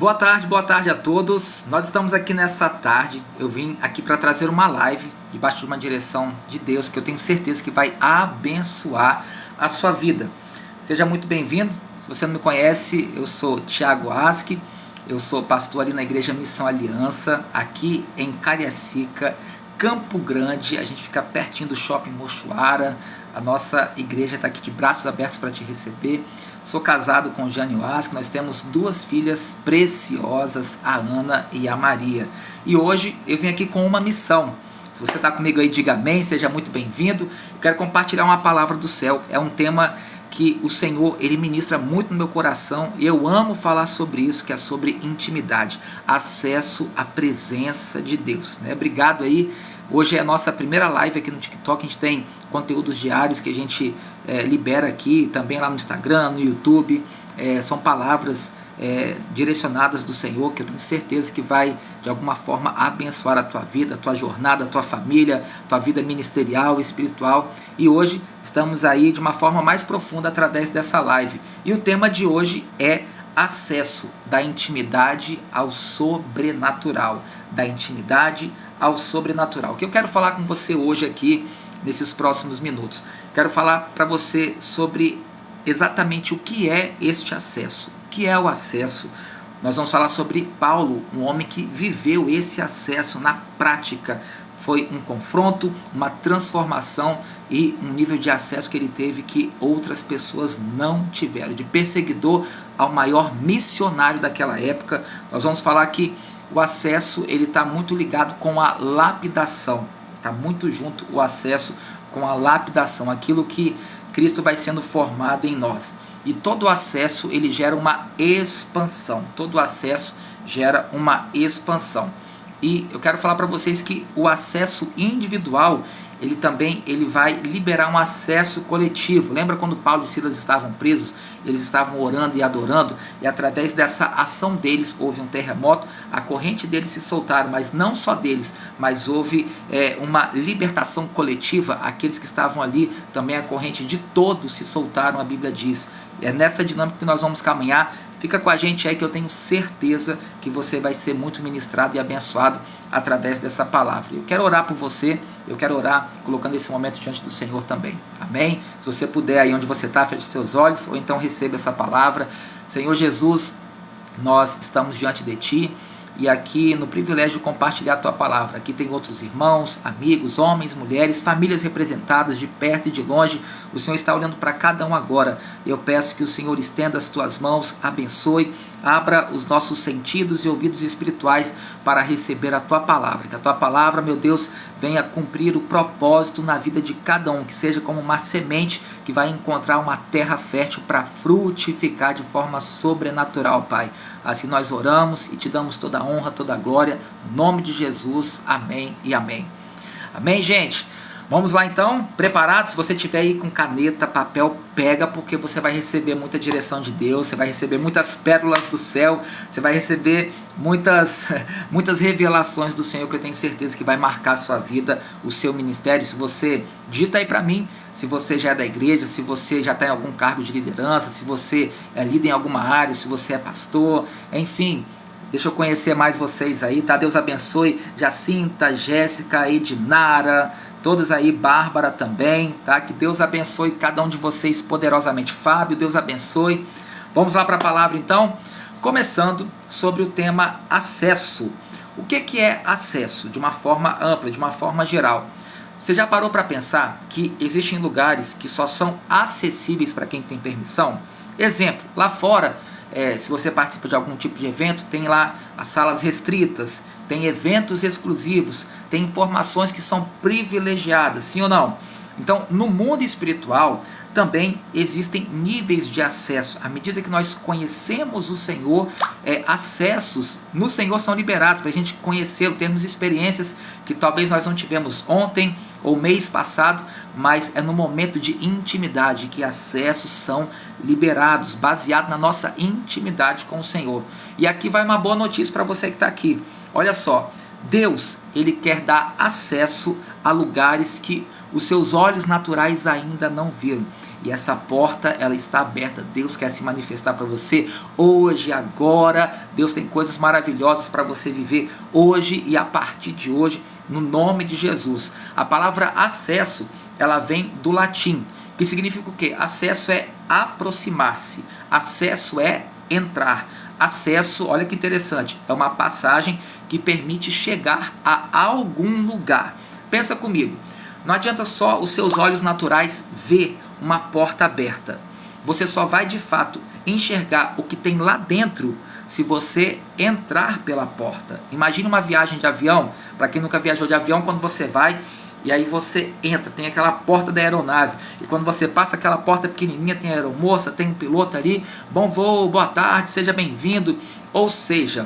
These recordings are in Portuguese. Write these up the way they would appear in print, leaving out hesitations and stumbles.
Boa tarde a todos. Nós estamos aqui nessa tarde. Eu vim aqui para trazer uma live debaixo de uma direção de Deus que eu tenho certeza que vai abençoar a sua vida. Seja muito bem-vindo. Se você não me conhece, eu sou Thiago Aski. Eu sou pastor ali na Igreja Missão Aliança, aqui em Cariacica, Campo Grande. A gente fica pertinho do Shopping Mochuara. A nossa igreja está aqui de braços abertos para te receber. Sou casado com Jânio Aski. Nós temos duas filhas preciosas, a Ana e a Maria. E hoje eu vim aqui com uma missão. Se você está comigo aí, diga amém, seja muito bem-vindo. Eu quero compartilhar uma palavra do céu. É um tema que o Senhor, Ele ministra muito no meu coração, e eu amo falar sobre isso, que é sobre intimidade, acesso à presença de Deus, né? Obrigado aí. Hoje é a nossa primeira live aqui no TikTok. A gente tem conteúdos diários que a gente libera aqui, também lá no Instagram, no YouTube. São palavras direcionadas do Senhor, que eu tenho certeza que vai de alguma forma abençoar a tua vida, a tua jornada, a tua família, a tua vida ministerial, espiritual. E hoje estamos aí de uma forma mais profunda através dessa live. E o tema de hoje é acesso da intimidade ao sobrenatural, da intimidade ao sobrenatural. O que eu quero falar com você hoje aqui nesses próximos minutos? Quero falar para você sobre exatamente o que é este acesso. O que é o acesso? Nós vamos falar sobre Paulo, um homem que viveu esse acesso na prática. Foi um confronto, uma transformação e um nível de acesso que ele teve que outras pessoas não tiveram. De perseguidor ao maior missionário daquela época. Nós vamos falar que o acesso ele está muito ligado com a lapidação. Está muito junto o acesso com a lapidação, aquilo que Cristo vai sendo formado em nós. E todo acesso ele gera uma expansão. Todo acesso gera uma expansão. E eu quero falar para vocês que o acesso individual, ele vai liberar um acesso coletivo. Lembra quando Paulo e Silas estavam presos? Eles estavam orando e adorando, e através dessa ação deles houve um terremoto, a corrente deles se soltaram, mas não só deles, mas houve uma libertação coletiva. Aqueles que estavam ali, também a corrente de todos se soltaram, a Bíblia diz. É nessa dinâmica que nós vamos caminhar. Fica com a gente aí que eu tenho certeza que você vai ser muito ministrado e abençoado através dessa palavra. Eu quero orar por você, eu quero orar colocando esse momento diante do Senhor também. Amém? Se você puder aí onde você está, feche seus olhos ou então receba essa palavra. Senhor Jesus, nós estamos diante de Ti e aqui no privilégio de compartilhar a Tua palavra. Aqui tem outros irmãos, amigos, homens, mulheres, famílias representadas de perto e de longe. O Senhor está olhando para cada um agora. Eu peço que o Senhor estenda as Tuas mãos, abençoe, abra os nossos sentidos e ouvidos espirituais para receber a Tua palavra. Que a Tua palavra, meu Deus, venha cumprir o propósito na vida de cada um, que seja como uma semente que vai encontrar uma terra fértil para frutificar de forma sobrenatural, Pai. Assim nós oramos e te damos toda a honra, toda a glória, em nome de Jesus, amém e amém. Amém, gente? Vamos lá então, preparados? Se você tiver aí com caneta, papel, pega, porque você vai receber muita direção de Deus, você vai receber muitas pérolas do céu, você vai receber muitas revelações do Senhor, que eu tenho certeza que vai marcar a sua vida, o seu ministério. Se você, dita aí para mim, se você já é da igreja, se você já está em algum cargo de liderança, se você é líder em alguma área, se você é pastor, enfim, deixa eu conhecer mais vocês aí, tá? Deus abençoe Jacinta, Jéssica, Edinara, todos aí, Bárbara também, tá? Que Deus abençoe cada um de vocês poderosamente. Fábio, Deus abençoe. Vamos lá para a palavra então, começando sobre o tema acesso. O que é acesso? De uma forma ampla, de uma forma geral. Você já parou para pensar que existem lugares que só são acessíveis para quem tem permissão? Exemplo, lá fora, se você participa de algum tipo de evento, tem lá as salas restritas, tem eventos exclusivos, tem informações que são privilegiadas, sim ou não? Então, no mundo espiritual, também existem níveis de acesso. À medida que nós conhecemos o Senhor, acessos no Senhor são liberados para a gente conhecer, termos experiências que talvez nós não tivemos ontem ou mês passado, mas é no momento de intimidade que acessos são liberados, baseado na nossa intimidade com o Senhor. E aqui vai uma boa notícia para você que está aqui. Olha só, Deus, ele quer dar acesso a lugares que os seus olhos naturais ainda não viram. E essa porta, ela está aberta. Deus quer se manifestar para você hoje, agora. Deus tem coisas maravilhosas para você viver hoje e a partir de hoje, no nome de Jesus. A palavra acesso, ela vem do latim, que significa o quê? Acesso é aproximar-se, acesso é entrar. Acesso, olha que interessante, é uma passagem que permite chegar a algum lugar. Pensa comigo, não adianta só os seus olhos naturais ver uma porta aberta. Você só vai de fato enxergar o que tem lá dentro se você entrar pela porta. Imagine uma viagem de avião. Para quem nunca viajou de avião, quando você vai e aí você entra, tem aquela porta da aeronave, e quando você passa aquela porta pequenininha, tem a aeromoça, tem um piloto ali, bom voo, boa tarde, seja bem-vindo. Ou seja,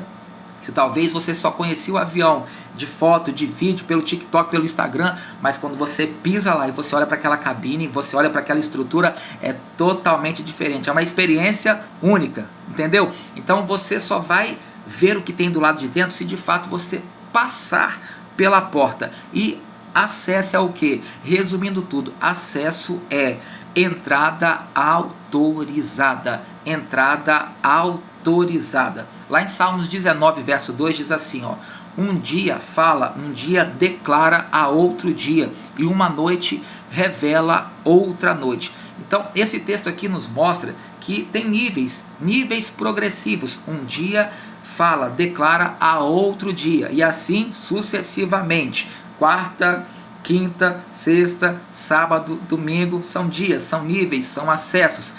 se talvez você só conhecia o avião de foto, de vídeo, pelo TikTok, pelo Instagram, mas quando você pisa lá e você olha para aquela cabine, você olha para aquela estrutura, é totalmente diferente, é uma experiência única, entendeu? Então você só vai ver o que tem do lado de dentro se de fato você passar pela porta. E acesso é o que? Resumindo tudo, acesso é entrada autorizada. Entrada autorizada. Lá em Salmos 19, verso 2 diz assim, ó: um dia fala, um dia declara a outro dia, e uma noite revela outra noite. Então, esse texto aqui nos mostra que tem níveis progressivos. Um dia fala, declara a outro dia, e assim sucessivamente. Quarta, quinta, sexta, sábado, domingo, são dias, são níveis, são acessos.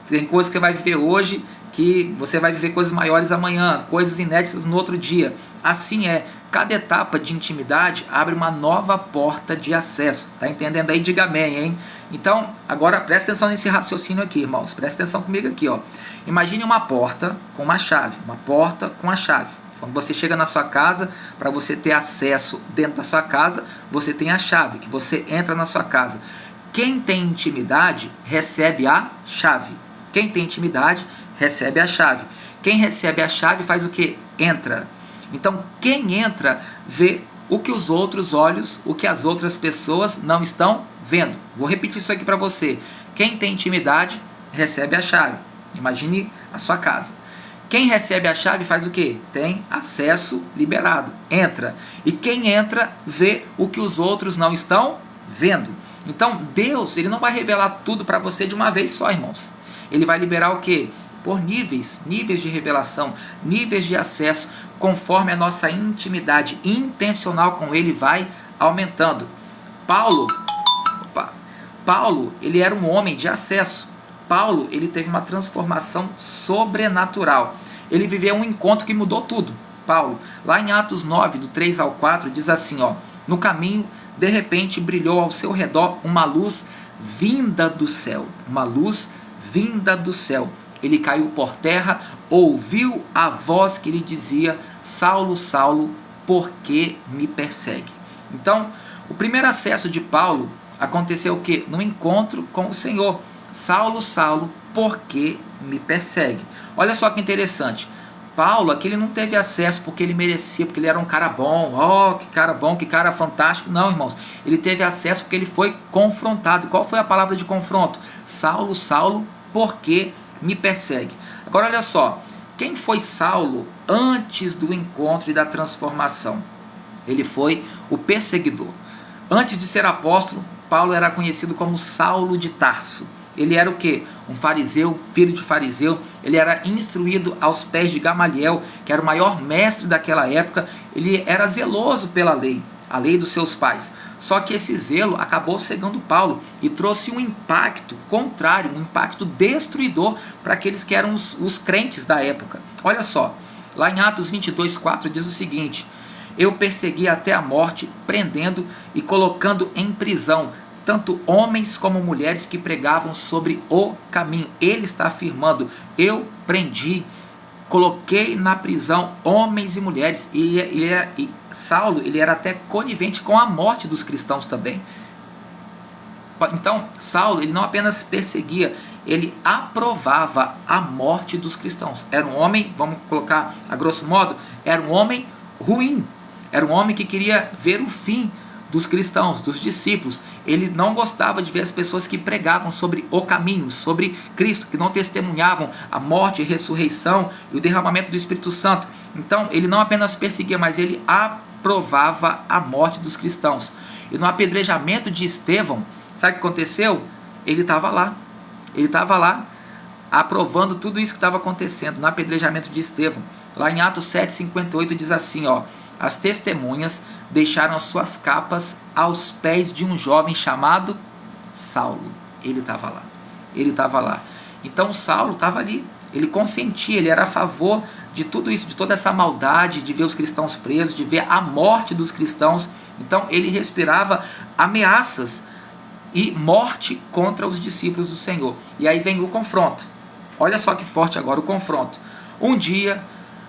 Tem coisas que você vai viver hoje, que você vai viver coisas maiores amanhã, coisas inéditas no outro dia. Assim é, cada etapa de intimidade abre uma nova porta de acesso. Tá entendendo aí? Diga amém, hein? Então, agora presta atenção nesse raciocínio aqui, irmãos. Presta atenção comigo aqui, ó. Imagine uma porta com uma chave, uma porta com a chave. Quando você chega na sua casa, para você ter acesso dentro da sua casa, você tem a chave, que você entra na sua casa. Quem tem intimidade, recebe a chave. Quem tem intimidade, recebe a chave. Quem recebe a chave faz o quê? Entra. Então, quem entra, vê o que os outros olhos, o que as outras pessoas não estão vendo. Vou repetir isso aqui para você. Quem tem intimidade, recebe a chave. Imagine a sua casa. Quem recebe a chave faz o quê? Tem acesso liberado, entra. E quem entra vê o que os outros não estão vendo. Então Deus, ele não vai revelar tudo para você de uma vez só, irmãos. Ele vai liberar o quê? Por níveis de revelação, níveis de acesso, conforme a nossa intimidade intencional com ele vai aumentando. Paulo, ele era um homem de acesso. Paulo, ele teve uma transformação sobrenatural. Ele viveu um encontro que mudou tudo. Paulo, lá em Atos 9, do 3 ao 4, diz assim, ó: no caminho, de repente, brilhou ao seu redor uma luz vinda do céu. Uma luz vinda do céu. Ele caiu por terra, ouviu a voz que lhe dizia: Saulo, Saulo, por que me persegue? Então, o primeiro acesso de Paulo aconteceu o quê? No encontro com o Senhor. Saulo, Saulo, por que me persegue? Olha só que interessante. Paulo, aqui ele não teve acesso porque ele merecia, porque ele era um cara bom. Oh, que cara bom, que cara fantástico. Não, irmãos. Ele teve acesso porque ele foi confrontado. Qual foi a palavra de confronto? Saulo, Saulo, por que me persegue? Agora olha só. Quem foi Saulo antes do encontro e da transformação? Ele foi o perseguidor. Antes de ser apóstolo, Paulo era conhecido como Saulo de Tarso. Ele era o quê? Um fariseu, filho de fariseu. Ele era instruído aos pés de Gamaliel, que era o maior mestre daquela época. Ele era zeloso pela lei, a lei dos seus pais. Só que esse zelo acabou cegando Paulo e trouxe um impacto contrário, um impacto destruidor para aqueles que eram os crentes da época. Olha só, lá em Atos 22, 4 diz o seguinte: eu persegui até a morte, prendendo e colocando em prisão tanto homens como mulheres que pregavam sobre o caminho. Ele está afirmando: eu prendi, coloquei na prisão homens e mulheres. E Saulo, ele era até conivente com a morte dos cristãos também. Então, Saulo, ele não apenas perseguia, ele aprovava a morte dos cristãos. Era um homem, vamos colocar a grosso modo, era um homem ruim. Era um homem que queria ver o fim dos cristãos, dos discípulos. Ele não gostava de ver as pessoas que pregavam sobre o caminho, sobre Cristo, que não testemunhavam a morte, a ressurreição e o derramamento do Espírito Santo. Então, ele não apenas perseguia, mas ele aprovava a morte dos cristãos. E no apedrejamento de Estevão, sabe o que aconteceu? Ele estava lá. Ele estava lá, aprovando tudo isso que estava acontecendo no apedrejamento de Estevão. Lá em Atos 7,58 diz assim, ó: as testemunhas deixaram suas capas aos pés de um jovem chamado Saulo. Ele estava lá. Ele estava lá. Então Saulo estava ali. Ele consentia, ele era a favor de tudo isso, de toda essa maldade, de ver os cristãos presos, de ver a morte dos cristãos. Então ele respirava ameaças e morte contra os discípulos do Senhor. E aí vem o confronto. Olha só que forte agora o confronto. Um dia,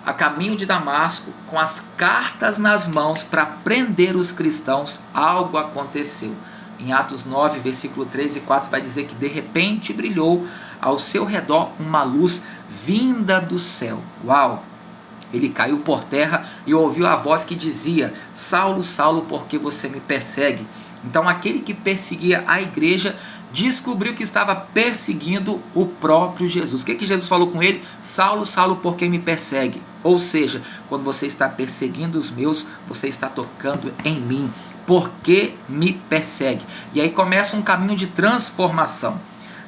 a caminho de Damasco, com as cartas nas mãos para prender os cristãos, algo aconteceu. Em Atos 9, versículo 3 e 4, vai dizer que de repente brilhou ao seu redor uma luz vinda do céu. Uau! Ele caiu por terra e ouviu a voz que dizia: Saulo, Saulo, por que você me persegue? Então aquele que perseguia a igreja descobriu que estava perseguindo o próprio Jesus. O que Jesus falou com ele? Saulo, Saulo, por que me persegue? Ou seja, quando você está perseguindo os meus, você está tocando em mim. Por que me persegue? E aí começa um caminho de transformação.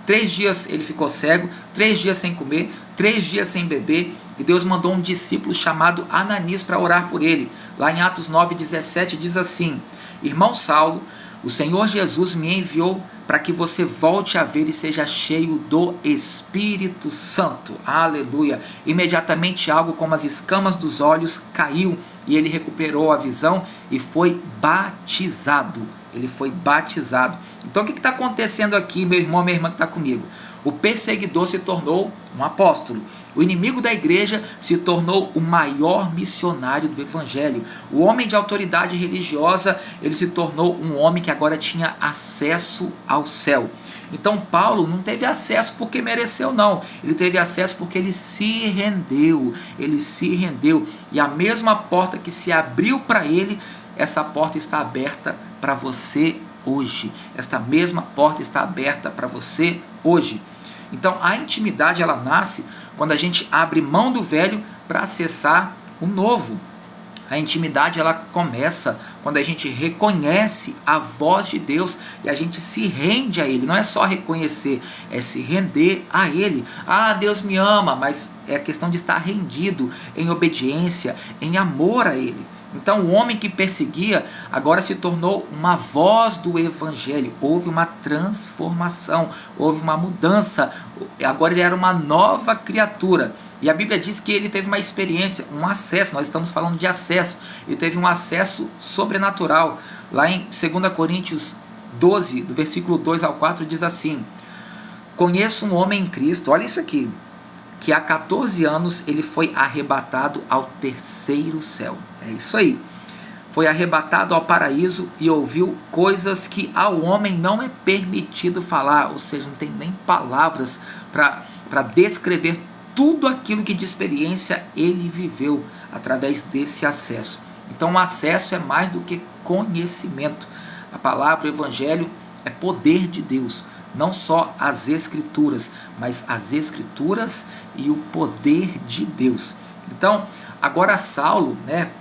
3 dias ele ficou cego, 3 dias sem comer, 3 dias sem beber, e Deus mandou um discípulo chamado Ananias para orar por ele. Lá em Atos 9,17 diz assim: irmão Saulo, o Senhor Jesus me enviou para que você volte a ver e seja cheio do Espírito Santo. Aleluia! Imediatamente algo como as escamas dos olhos caiu e ele recuperou a visão e foi batizado. Ele foi batizado. Então o que está acontecendo aqui, meu irmão, minha irmã que está comigo? O perseguidor se tornou um apóstolo. O inimigo da igreja se tornou o maior missionário do evangelho. O homem de autoridade religiosa, ele se tornou um homem que agora tinha acesso ao céu. Então Paulo não teve acesso porque mereceu, não. Ele teve acesso porque ele se rendeu. Ele se rendeu. E a mesma porta que se abriu para ele, essa porta está aberta para você hoje. Esta mesma porta está aberta para você hoje. Então a intimidade ela nasce quando a gente abre mão do velho para acessar o novo. A intimidade ela começa quando a gente reconhece a voz de Deus e a gente se rende a Ele. Não é só reconhecer, é se render a Ele. Ah, Deus me ama, mas é a questão de estar rendido em obediência, em amor a Ele. Então o homem que perseguia agora se tornou uma voz do evangelho. Houve uma transformação, houve uma mudança. Agora ele era uma nova criatura. E a Bíblia diz que ele teve uma experiência, um acesso. Nós estamos falando de acesso. Ele teve um acesso sobrenatural. Lá em 2 Coríntios 12, do versículo 2 ao 4, diz assim: conheço um homem em Cristo, olha isso aqui, que há 14 anos ele foi arrebatado ao terceiro céu. É isso aí. Foi arrebatado ao paraíso e ouviu coisas que ao homem não é permitido falar. Ou seja, não tem nem palavras para descrever tudo aquilo que de experiência ele viveu através desse acesso. Então o acesso é mais do que conhecimento. A palavra, o evangelho é poder de Deus. Não só as escrituras, mas as escrituras e o poder de Deus. Então, agora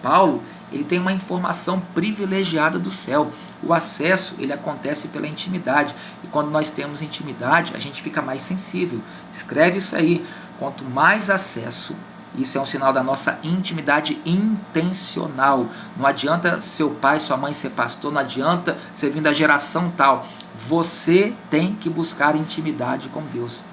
Paulo, ele tem uma informação privilegiada do céu. O acesso, ele acontece pela intimidade. E quando nós temos intimidade, a gente fica mais sensível. Escreve isso aí. Quanto mais acesso, isso é um sinal da nossa intimidade intencional. Não adianta seu pai, sua mãe ser pastor, não adianta você vir da geração tal. Você tem que buscar intimidade com Deus.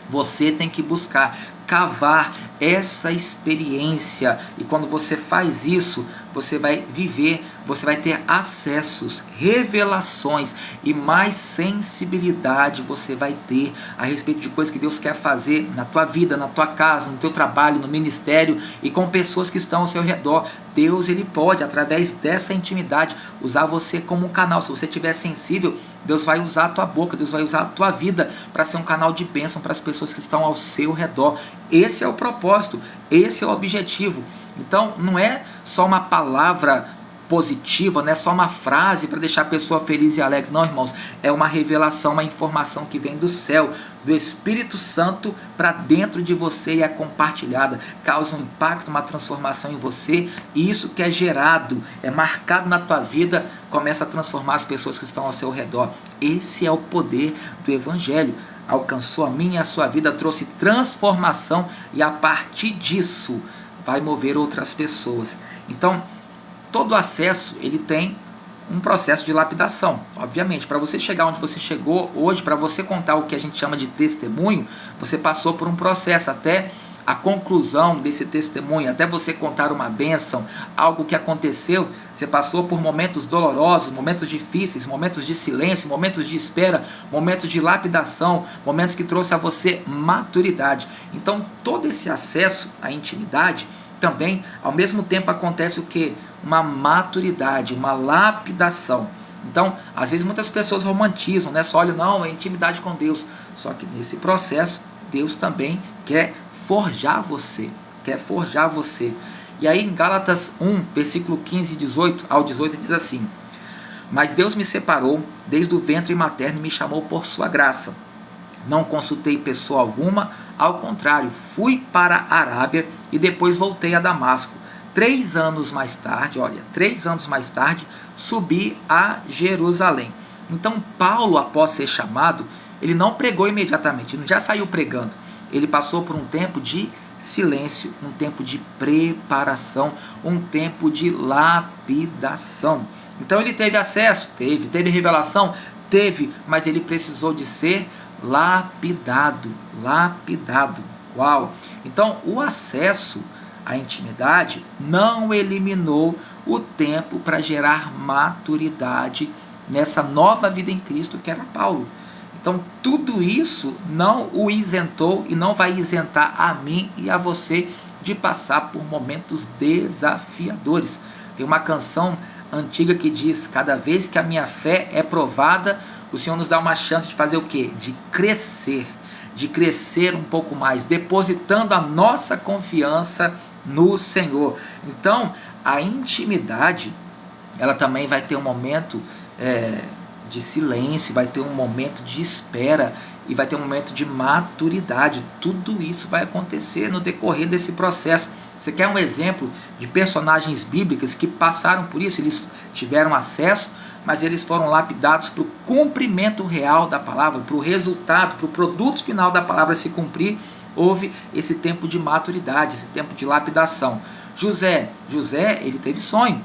Você tem que buscar cavar essa experiência. E quando você faz isso, você vai viver, você vai ter acessos, revelações e mais sensibilidade você vai ter a respeito de coisas que Deus quer fazer na tua vida, na tua casa, no teu trabalho, no ministério e com pessoas que estão ao seu redor. Deus, ele pode, através dessa intimidade, usar você como um canal. Se você estiver sensível, Deus vai usar a tua boca, Deus vai usar a tua vida para ser um canal de bênção para as pessoas que estão ao seu redor. Esse é o propósito, esse é o objetivo. Então não é só uma palavra positiva, não é só uma frase para deixar a pessoa feliz e alegre. Não, irmãos, é uma revelação, uma informação que vem do céu, do Espírito Santo para dentro de você e é compartilhada, causa um impacto, uma transformação em você, e isso que é gerado, é marcado na tua vida, começa a transformar as pessoas que estão ao seu redor. Esse é o poder do Evangelho. Alcançou a minha e a sua vida, trouxe transformação e a partir disso vai mover outras pessoas. Então, todo acesso ele tem um processo de lapidação. Obviamente, para você chegar onde você chegou hoje, para você contar o que a gente chama de testemunho, você passou por um processo até a conclusão desse testemunho, até você contar uma bênção, algo que aconteceu. Você passou por momentos dolorosos, momentos difíceis, momentos de silêncio, momentos de espera, momentos de lapidação, momentos que trouxe a você maturidade. Então, todo esse acesso à intimidade também, ao mesmo tempo, acontece o que? Uma maturidade, uma lapidação. Então, às vezes muitas pessoas romantizam, né? Só olham, não, é intimidade com Deus. Só que nesse processo, Deus também quer forjar você, quer forjar você. E aí em Gálatas 1, versículo 15 ao 18, diz assim: mas Deus me separou desde o ventre materno e me chamou por sua graça. Não consultei pessoa alguma, ao contrário, fui para a Arábia e depois voltei a Damasco. 3 anos mais tarde, subi a Jerusalém. Então Paulo, após ser chamado, ele não pregou imediatamente, ele não já saiu pregando. Ele passou por um tempo de silêncio, um tempo de preparação, um tempo de lapidação. Então ele teve acesso? Teve revelação? Teve, mas ele precisou de ser lapidado. Uau! Então o acesso à intimidade não eliminou o tempo para gerar maturidade nessa nova vida em Cristo que era Paulo. Então tudo isso não o isentou e não vai isentar a mim e a você de passar por momentos desafiadores. Tem uma canção antiga que diz: cada vez que a minha fé é provada, o Senhor nos dá uma chance de fazer o quê? De crescer um pouco mais, depositando a nossa confiança no Senhor. Então a intimidade, ela também vai ter um momento de silêncio, vai ter um momento de espera e vai ter um momento de maturidade. Tudo isso vai acontecer no decorrer desse processo. Você quer um exemplo de personagens bíblicos que passaram por isso? Eles tiveram acesso, mas eles foram lapidados para o cumprimento real da palavra, para o resultado, para o produto final da palavra se cumprir. Houve esse tempo de maturidade, esse tempo de lapidação. José, ele teve sonho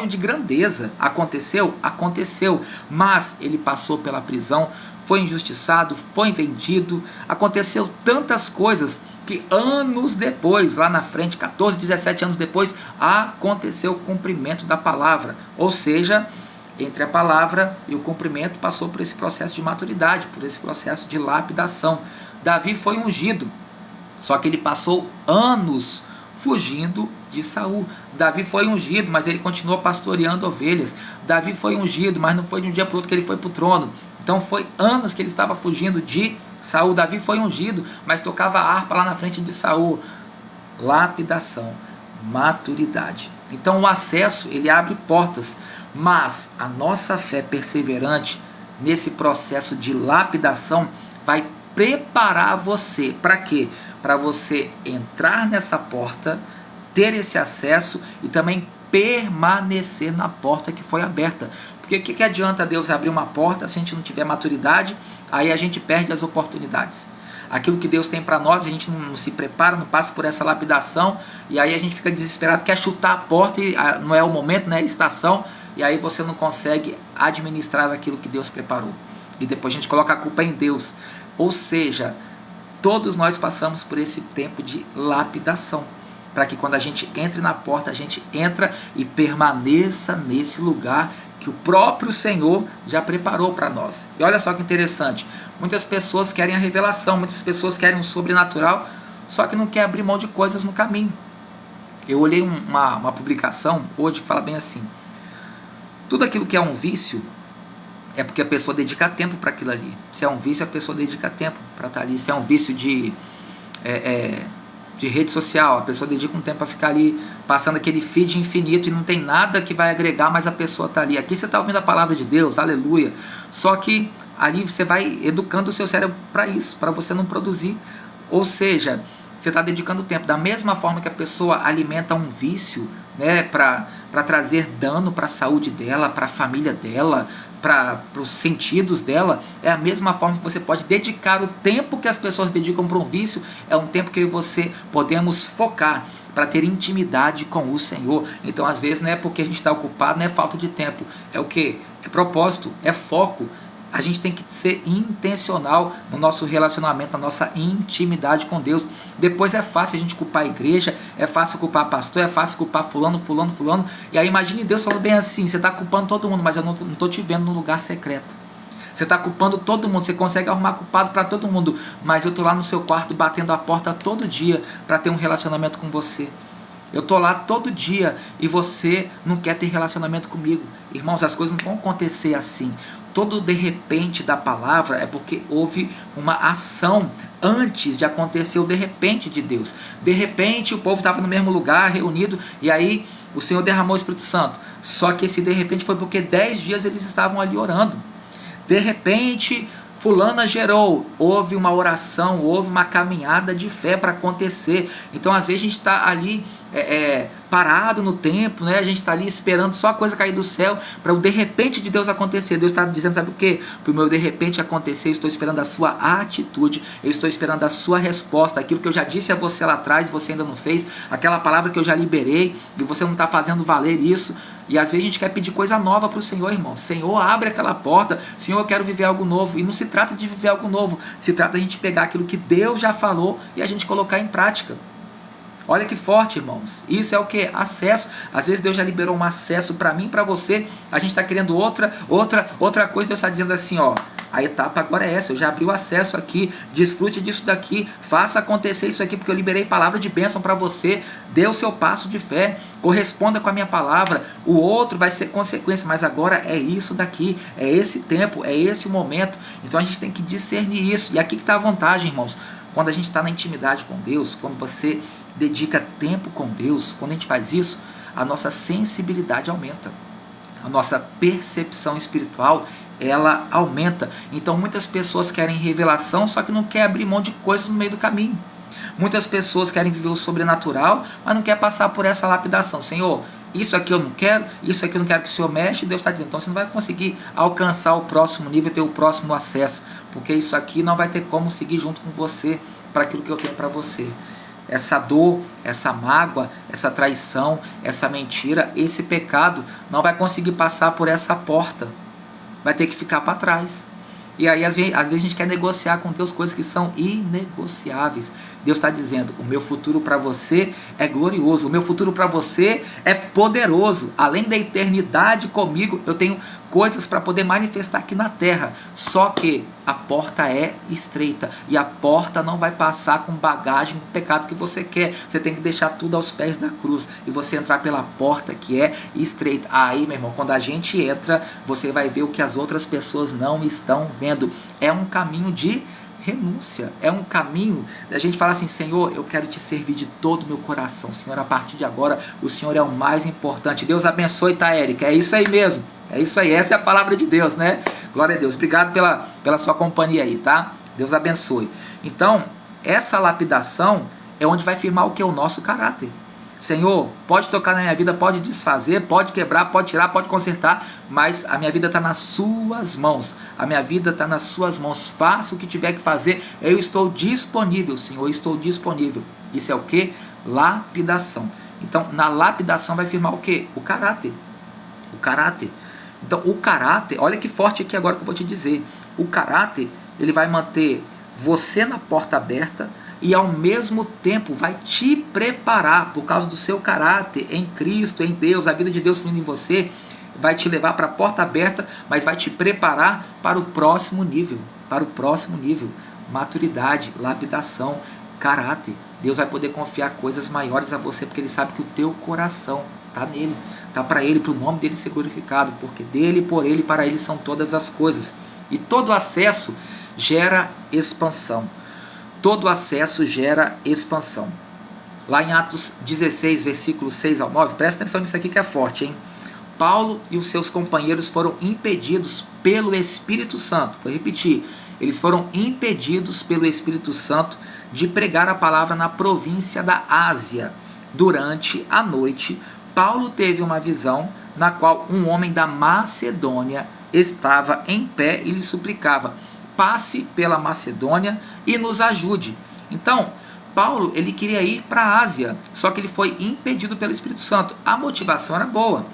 de grandeza. Aconteceu? Aconteceu, mas ele passou pela prisão, foi injustiçado, foi vendido, aconteceu tantas coisas que anos depois, lá na frente, 14, 17 anos depois, aconteceu o cumprimento da palavra. Ou seja, entre a palavra e o cumprimento passou por esse processo de maturidade, por esse processo de lapidação. Davi foi ungido, só que ele passou anos fugindo de Saul. Davi foi ungido, mas ele continuou pastoreando ovelhas. Davi foi ungido, mas não foi de um dia para o outro que ele foi para o trono. Então foi anos que ele estava fugindo de Saul. Davi foi ungido, mas tocava a harpa lá na frente de Saul. Lapidação, maturidade. Então o acesso, ele abre portas, mas a nossa fé perseverante nesse processo de lapidação vai preparar você. Para quê? Para você entrar nessa porta, ter esse acesso e também permanecer na porta que foi aberta. Porque o que adianta Deus abrir uma porta se a gente não tiver maturidade? Aí a gente perde as oportunidades. Aquilo que Deus tem para nós, a gente não se prepara, não passa por essa lapidação, e aí a gente fica desesperado, quer chutar a porta e não é o momento, não é a estação, e aí você não consegue administrar aquilo que Deus preparou. E depois a gente coloca a culpa em Deus. Ou seja, todos nós passamos por esse tempo de lapidação, para que quando a gente entre na porta, a gente entra e permaneça nesse lugar que o próprio Senhor já preparou para nós. E olha só que interessante, muitas pessoas querem a revelação, muitas pessoas querem um sobrenatural, só que não quer abrir mão de coisas no caminho. Eu olhei uma publicação hoje que fala bem assim: tudo aquilo que é um vício é porque a pessoa dedica tempo para aquilo ali. Se é um vício, a pessoa dedica tempo para estar ali. Se é um vício de de rede social. A pessoa dedica um tempo a ficar ali passando aquele feed infinito e não tem nada que vai agregar, mas a pessoa está ali. Aqui você está ouvindo a palavra de Deus, aleluia. Só que ali você vai educando o seu cérebro para isso, para você não produzir. Ou seja, você está dedicando tempo. Da mesma forma que a pessoa alimenta um vício, né, para trazer dano para a saúde dela, para a família dela, para os sentidos dela, é a mesma forma que você pode dedicar o tempo que as pessoas dedicam para um vício, é um tempo que eu e você podemos focar para ter intimidade com o Senhor. Então, às vezes, não é porque a gente está ocupado, não é falta de tempo, é o que? É propósito, é foco. A gente tem que ser intencional no nosso relacionamento, na nossa intimidade com Deus. Depois é fácil a gente culpar a igreja, é fácil culpar pastor, é fácil culpar fulano. E aí imagine Deus falando bem assim, você está culpando todo mundo, mas eu não estou te vendo no lugar secreto. Você está culpando todo mundo, você consegue arrumar culpado para todo mundo, mas eu estou lá no seu quarto batendo a porta todo dia para ter um relacionamento com você. Eu estou lá todo dia e você não quer ter relacionamento comigo. Irmãos, as coisas não vão acontecer assim. Todo de repente da palavra é porque houve uma ação antes de acontecer o de repente de Deus. De repente o povo estava no mesmo lugar, reunido, e aí o Senhor derramou o Espírito Santo. Só que esse de repente foi porque 10 dias eles estavam ali orando. De repente fulana gerou, houve uma oração, houve uma caminhada de fé para acontecer. Então às vezes a gente está ali parado no tempo, né? A gente está ali esperando só a coisa cair do céu para o de repente de Deus acontecer. Deus está dizendo, sabe o que? Para o meu de repente acontecer, eu estou esperando a sua atitude, eu estou esperando a sua resposta, aquilo que eu já disse a você lá atrás, você ainda não fez, aquela palavra que eu já liberei e você não está fazendo valer isso. E às vezes a gente quer pedir coisa nova para o Senhor, irmão. Senhor, abre aquela porta. Senhor, eu quero viver algo novo. E não se trata de viver algo novo, se trata de a gente pegar aquilo que Deus já falou e a gente colocar em prática. Olha que forte, irmãos. Isso é o que? Acesso. Às vezes Deus já liberou um acesso para mim, para você. A gente está querendo outra coisa. Deus está dizendo assim, ó, a etapa agora é essa. Eu já abri o acesso aqui. Desfrute disso daqui. Faça acontecer isso aqui, porque eu liberei palavra de bênção para você. Dê o seu passo de fé. Corresponda com a minha palavra. O outro vai ser consequência, mas agora é isso daqui. É esse tempo, é esse o momento. Então a gente tem que discernir isso. E aqui que está a vantagem, irmãos. Quando a gente está na intimidade com Deus, quando você dedica tempo com Deus, quando a gente faz isso, a nossa sensibilidade aumenta. A nossa percepção espiritual, ela aumenta. Então muitas pessoas querem revelação, só que não quer abrir mão de coisas no meio do caminho. Muitas pessoas querem viver o sobrenatural, mas não quer passar por essa lapidação. Senhor, isso aqui eu não quero, isso aqui eu não quero que o Senhor mexa. Deus está dizendo, então você não vai conseguir alcançar o próximo nível, ter o próximo acesso, porque isso aqui não vai ter como seguir junto com você para aquilo que eu tenho para você. Essa dor, essa mágoa, essa traição, essa mentira, esse pecado não vai conseguir passar por essa porta. Vai ter que ficar para trás. E aí às vezes a gente quer negociar com Deus coisas que são inegociáveis. Deus está dizendo, o meu futuro para você é glorioso, o meu futuro para você é poderoso. Além da eternidade comigo, eu tenho coisas para poder manifestar aqui na terra. Só que a porta é estreita e a porta não vai passar com bagagem, com o pecado que você quer. Você tem que deixar tudo aos pés da cruz e você entrar pela porta que é estreita. Aí, meu irmão, quando a gente entra, você vai ver o que as outras pessoas não estão vendo. É um caminho de renúncia, é um caminho da gente falar assim, Senhor, eu quero te servir de todo o meu coração, Senhor, a partir de agora, o Senhor é o mais importante. Deus abençoe, tá, Érica? É isso aí mesmo, é isso aí, essa é a palavra de Deus, né? Glória a Deus, obrigado pela sua companhia aí, tá? Deus abençoe. Então, essa lapidação é onde vai firmar o que é o nosso caráter. Senhor, pode tocar na minha vida, pode desfazer, pode quebrar, pode tirar, pode consertar, mas a minha vida está nas suas mãos. A minha vida está nas suas mãos. Faça o que tiver que fazer. Eu estou disponível, Senhor, eu estou disponível. Isso é o que? Lapidação. Então, na lapidação vai firmar o que? O caráter. O caráter. Então, o caráter, olha que forte aqui agora que eu vou te dizer. O caráter, ele vai manter você na porta aberta, e ao mesmo tempo vai te preparar, por causa do seu caráter em Cristo, em Deus, a vida de Deus fluindo em você, vai te levar para a porta aberta, mas vai te preparar para o próximo nível, maturidade, lapidação, caráter. Deus vai poder confiar coisas maiores a você, porque Ele sabe que o teu coração está nele, está para Ele, para o nome dEle ser glorificado, porque dEle, por Ele, para Ele são todas as coisas. E todo acesso gera expansão. Todo acesso gera expansão. Lá em Atos 16, versículos 6 ao 9, presta atenção nisso aqui que é forte, hein? Paulo e os seus companheiros foram impedidos pelo Espírito Santo. Vou repetir, eles foram impedidos pelo Espírito Santo de pregar a palavra na província da Ásia. Durante a noite, Paulo teve uma visão na qual um homem da Macedônia estava em pé e lhe suplicava: passe pela Macedônia e nos ajude. Então, Paulo, ele queria ir para a Ásia, só que ele foi impedido pelo Espírito Santo. A motivação era boa,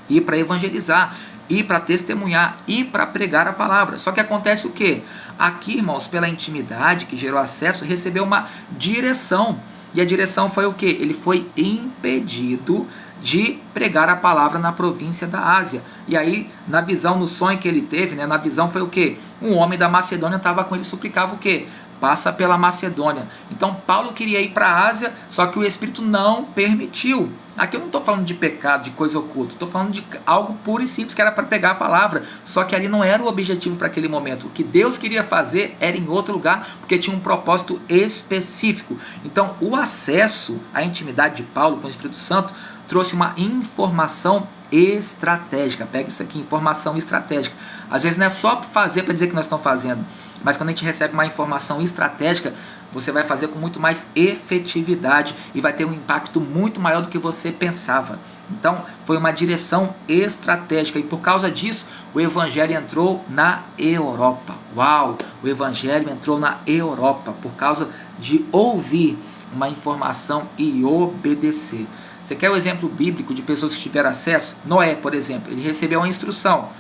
ir para evangelizar, ir para testemunhar, ir para pregar a palavra. Só que acontece o quê? Aqui, irmãos, pela intimidade que gerou acesso, recebeu uma direção. E a direção foi o quê? Ele foi impedido de pregar a palavra na província da Ásia. E aí, na visão, no sonho que ele teve, né, na visão foi o quê? Um homem da Macedônia estava com ele, suplicava o quê? Passa pela Macedônia. Então Paulo queria ir para a Ásia, só que o Espírito não permitiu. Aqui eu não estou falando de pecado, de coisa oculta, estou falando de algo puro e simples, que era para pegar a palavra, só que ali não era o objetivo para aquele momento. O que Deus queria fazer era em outro lugar, porque tinha um propósito específico. Então o acesso à intimidade de Paulo com o Espírito Santo trouxe uma informação estratégica. Pega isso aqui, informação estratégica. Às vezes não é só fazer para dizer que nós estamos fazendo, mas quando a gente recebe uma informação estratégica, você vai fazer com muito mais efetividade e vai ter um impacto muito maior do que você pensava. Então, foi uma direção estratégica e por causa disso, o Evangelho entrou na Europa. Uau! O Evangelho entrou na Europa por causa de ouvir uma informação e obedecer. Você quer um exemplo bíblico de pessoas que tiveram acesso? Noé, por exemplo, ele recebeu uma instrução,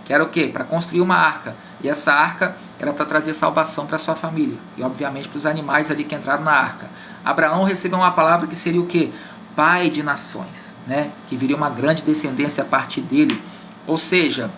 que era o quê? Para construir uma arca. E essa arca era para trazer salvação para sua família. E obviamente para os animais ali que entraram na arca. Abraão recebeu uma palavra que seria o quê? Pai de nações, né? Que viria uma grande descendência a partir dele. Ou seja,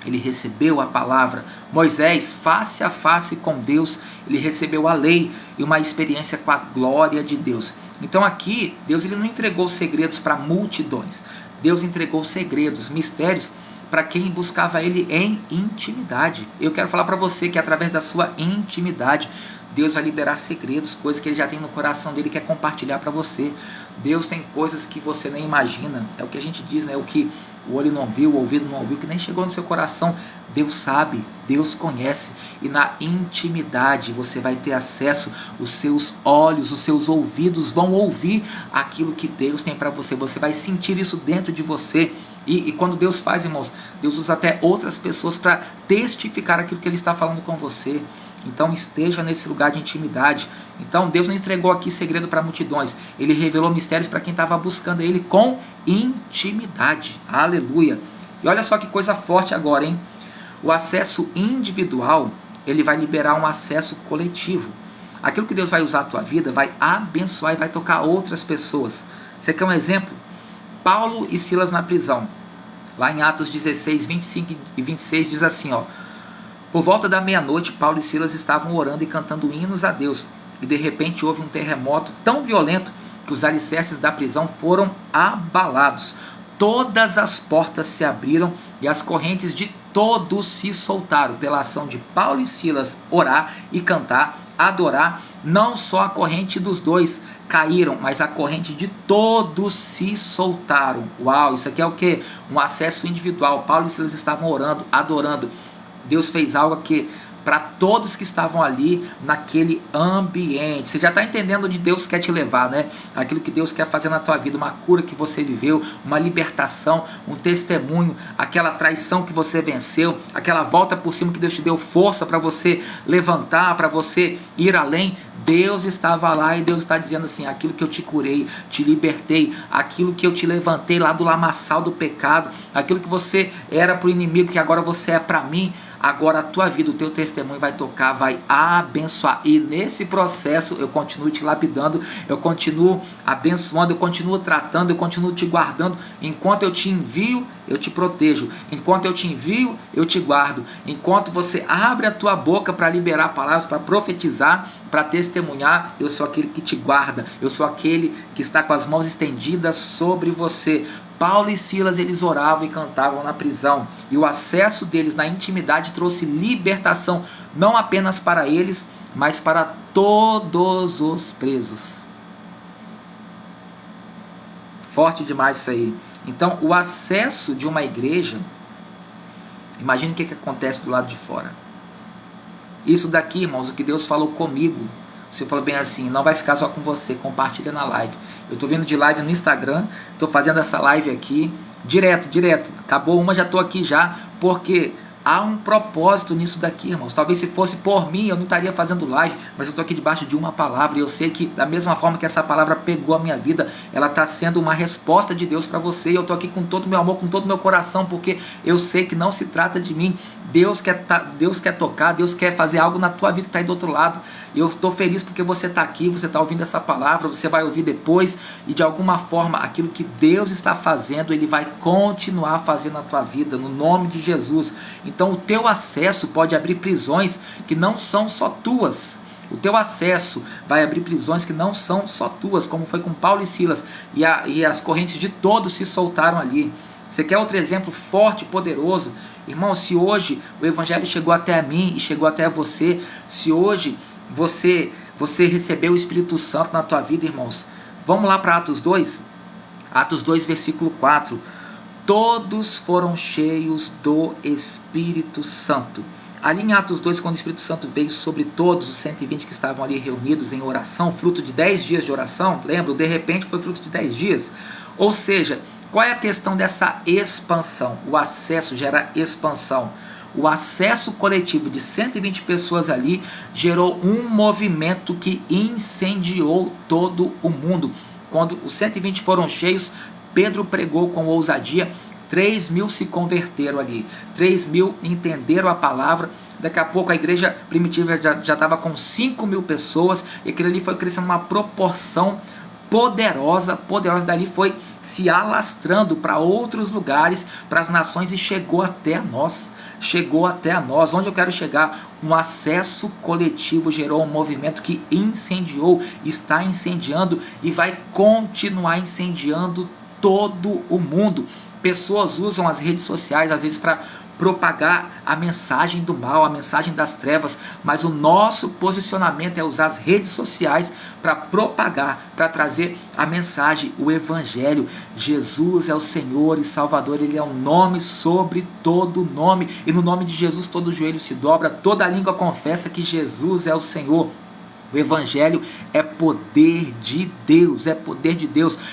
ele recebeu a palavra. Moisés, face a face com Deus, ele recebeu a lei e uma experiência com a glória de Deus. Então aqui, Deus ele não entregou segredos para multidões. Deus entregou segredos, mistérios para quem buscava ele em intimidade. Eu quero falar para você que através da sua intimidade, Deus vai liberar segredos, coisas que ele já tem no coração dele e quer compartilhar para você. Deus tem coisas que você nem imagina. É o que a gente diz, né? O que o olho não viu, o ouvido não ouviu, que nem chegou no seu coração. Deus sabe, Deus conhece. E na intimidade você vai ter acesso, os seus olhos, os seus ouvidos vão ouvir aquilo que Deus tem para você. Você vai sentir isso dentro de você. E quando Deus faz, irmãos, Deus usa até outras pessoas para testificar aquilo que Ele está falando com você. Então esteja nesse lugar de intimidade. Então Deus não entregou aqui segredo para multidões. Ele revelou mistérios para quem estava buscando Ele com intimidade. Aleluia. E olha só que coisa forte agora, hein? O acesso individual, ele vai liberar um acesso coletivo. Aquilo que Deus vai usar a tua vida vai abençoar e vai tocar outras pessoas. Você quer um exemplo? Paulo e Silas na prisão. Lá em Atos 16, 25 e 26 diz assim, ó: por volta da meia-noite, Paulo e Silas estavam orando e cantando hinos a Deus. E de repente houve um terremoto tão violento que os alicerces da prisão foram abalados. Todas as portas se abriram e as correntes de todos se soltaram. Pela ação de Paulo e Silas orar e cantar, adorar, não só a corrente dos dois caíram, mas a corrente de todos se soltaram. Uau, isso aqui é o que? Um acesso individual. Paulo e Silas estavam orando, adorando. Deus fez algo que para todos que estavam ali naquele ambiente. Você já está entendendo onde Deus quer te levar, né? Aquilo que Deus quer fazer na tua vida, uma cura que você viveu, uma libertação, um testemunho, aquela traição que você venceu, aquela volta por cima que Deus te deu força para você levantar, para você ir além. Deus estava lá e Deus está dizendo assim: aquilo que eu te curei, te libertei, aquilo que eu te levantei lá do lamaçal do pecado, aquilo que você era para o inimigo, que agora você é para mim. Agora a tua vida, o teu testemunho vai tocar, vai abençoar. E nesse processo eu continuo te lapidando, eu continuo abençoando, eu continuo tratando, eu continuo te guardando. Enquanto eu te envio, eu te protejo. Enquanto eu te envio, eu te guardo. Enquanto você abre a tua boca para liberar palavras, para profetizar, para testemunhar, eu sou aquele que te guarda. Eu sou aquele que está com as mãos estendidas sobre você. Paulo e Silas, eles oravam e cantavam na prisão, e o acesso deles na intimidade trouxe libertação, não apenas para eles, mas para todos os presos. Forte demais isso aí. Então, o acesso de uma igreja, imagine o que acontece do lado de fora. Isso daqui, irmãos, o que Deus falou comigo, o Senhor falou bem assim, não vai ficar só com você, compartilha na live. Eu estou vindo de live no Instagram, estou fazendo essa live aqui, direto. Acabou uma, já estou aqui já, porque há um propósito nisso daqui, irmãos. Talvez se fosse por mim, eu não estaria fazendo live, mas eu estou aqui debaixo de uma palavra, e eu sei que da mesma forma que essa palavra pegou a minha vida, ela está sendo uma resposta de Deus para você, e eu estou aqui com todo o meu amor, com todo o meu coração, porque eu sei que não se trata de mim. Deus quer tocar, Deus quer fazer algo na tua vida que está aí do outro lado, e eu estou feliz porque você está aqui, você está ouvindo essa palavra, você vai ouvir depois, e de alguma forma, aquilo que Deus está fazendo, Ele vai continuar fazendo na tua vida, no nome de Jesus. Então o teu acesso pode abrir prisões que não são só tuas. O teu acesso vai abrir prisões que não são só tuas, como foi com Paulo e Silas, e as correntes de todos se soltaram ali. Você quer outro exemplo forte, poderoso? Irmão, se hoje o Evangelho chegou até a mim e chegou até você, se hoje você recebeu o Espírito Santo na tua vida, irmãos, vamos lá para Atos 2? Atos 2, versículo 4. Todos foram cheios do Espírito Santo. Ali em Atos 2, quando o Espírito Santo veio sobre todos os 120 que estavam ali reunidos em oração, fruto de 10 dias de oração, lembra? De repente foi fruto de 10 dias. Ou seja, qual é a questão dessa expansão? O acesso gera expansão. O acesso coletivo de 120 pessoas ali gerou um movimento que incendiou todo o mundo. Quando os 120 foram cheios, Pedro pregou com ousadia, 3.000 se converteram ali, 3.000 entenderam a palavra. Daqui a pouco a igreja primitiva já estava com 5.000 pessoas, e aquilo ali foi crescendo uma proporção poderosa, dali foi se alastrando para outros lugares, para as nações, e chegou até nós. Onde eu quero chegar? Um acesso coletivo gerou um movimento que incendiou, está incendiando e vai continuar incendiando todo o mundo. Pessoas usam as redes sociais às vezes para propagar a mensagem do mal, a mensagem das trevas, mas o nosso posicionamento é usar as redes sociais para propagar, para trazer a mensagem, o Evangelho. Jesus é o Senhor e Salvador, Ele é um nome sobre todo nome, e no nome de Jesus todo joelho se dobra, toda língua confessa que Jesus é o Senhor. O Evangelho é poder de Deus,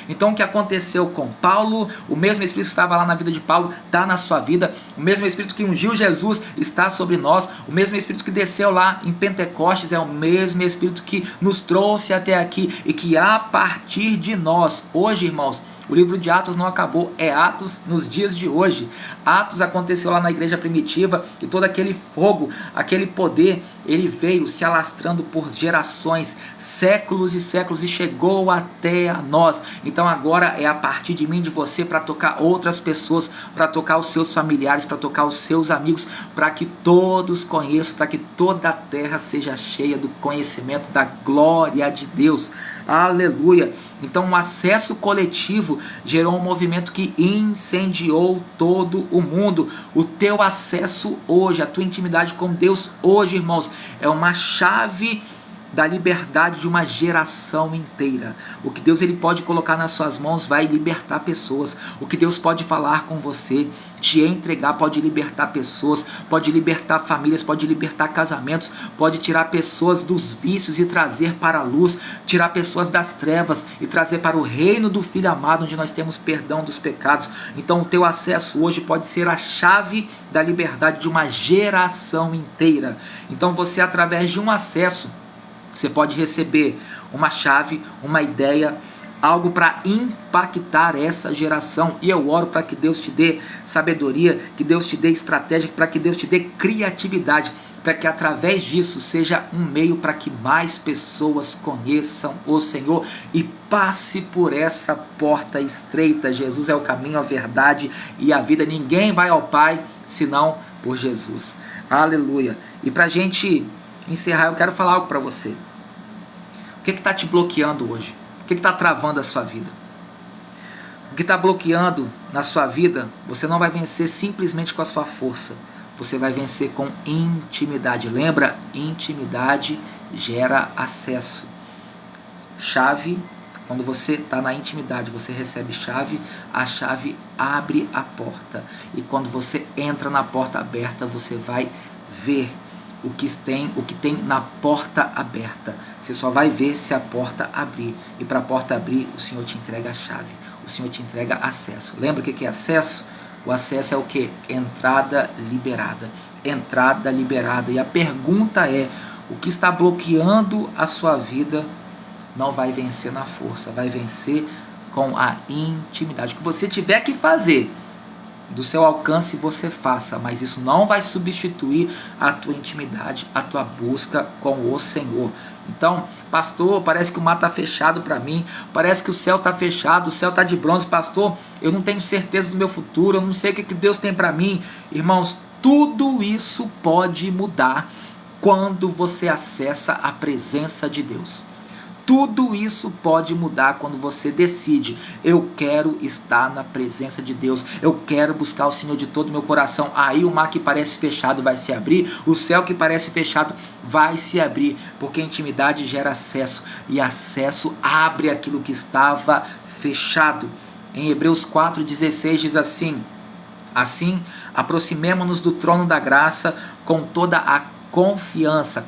Então o que aconteceu com Paulo, o mesmo Espírito que estava lá na vida de Paulo, está na sua vida. O mesmo Espírito que ungiu Jesus está sobre nós. O mesmo Espírito que desceu lá em Pentecostes é o mesmo Espírito que nos trouxe até aqui, e que a partir de nós, hoje, irmãos, o livro de Atos não acabou, é Atos nos dias de hoje. Atos aconteceu lá na igreja primitiva, e todo aquele fogo, aquele poder, ele veio se alastrando por gerações, séculos e séculos, e chegou até a nós. Então agora é a partir de mim, de você, para tocar outras pessoas, para tocar os seus familiares, para tocar os seus amigos, para que todos conheçam, para que toda a terra seja cheia do conhecimento da glória de Deus. Aleluia! Então um acesso coletivo gerou um movimento que incendiou todo o mundo. O teu acesso hoje, a tua intimidade com Deus hoje, irmãos, é uma chave da liberdade de uma geração inteira. O que Deus ele pode colocar nas suas mãos vai libertar pessoas. O que Deus pode falar com você, te entregar, pode libertar pessoas, pode libertar famílias, pode libertar casamentos, pode tirar pessoas dos vícios e trazer para a luz, tirar pessoas das trevas e trazer para o reino do Filho amado, onde nós temos perdão dos pecados. Então o teu acesso hoje pode ser a chave da liberdade de uma geração inteira. Então você, através de um acesso, você pode receber uma chave, uma ideia, algo para impactar essa geração. E eu oro para que Deus te dê sabedoria, que Deus te dê estratégia, para que Deus te dê criatividade, para que através disso seja um meio para que mais pessoas conheçam o Senhor e passe por essa porta estreita. Jesus é o caminho, a verdade e a vida. Ninguém vai ao Pai senão por Jesus. Aleluia. E para a gente encerrar, eu quero falar algo para você. O que está te bloqueando hoje? O que está travando a sua vida? O que está bloqueando na sua vida, você não vai vencer simplesmente com a sua força. Você vai vencer com intimidade. Lembra? Intimidade gera acesso. Chave, Quando você está na intimidade, você recebe chave, a chave abre a porta. E quando você entra na porta aberta, você vai ver o que tem na porta aberta. Você só vai ver se a porta abrir. E para a porta abrir, o Senhor te entrega a chave. O Senhor te entrega acesso. Lembra o que é acesso? O acesso é o que? Entrada liberada. Entrada liberada. E a pergunta é, o que está bloqueando a sua vida não vai vencer na força, vai vencer com a intimidade. O que você tiver que fazer, do seu alcance você faça, mas isso não vai substituir a tua intimidade, a tua busca com o Senhor. Então, pastor, parece que o mar está fechado para mim, parece que o céu está fechado, o céu está de bronze, pastor, eu não tenho certeza do meu futuro, eu não sei o que Deus tem para mim. Irmãos, tudo isso pode mudar quando você acessa a presença de Deus. Tudo isso pode mudar quando você decide, eu quero estar na presença de Deus, eu quero buscar o Senhor de todo o meu coração. Aí o mar que parece fechado vai se abrir, o céu que parece fechado vai se abrir, porque a intimidade gera acesso, e acesso abre aquilo que estava fechado. Em Hebreus 4,16 diz assim, aproximemo-nos do trono da graça com toda a confiança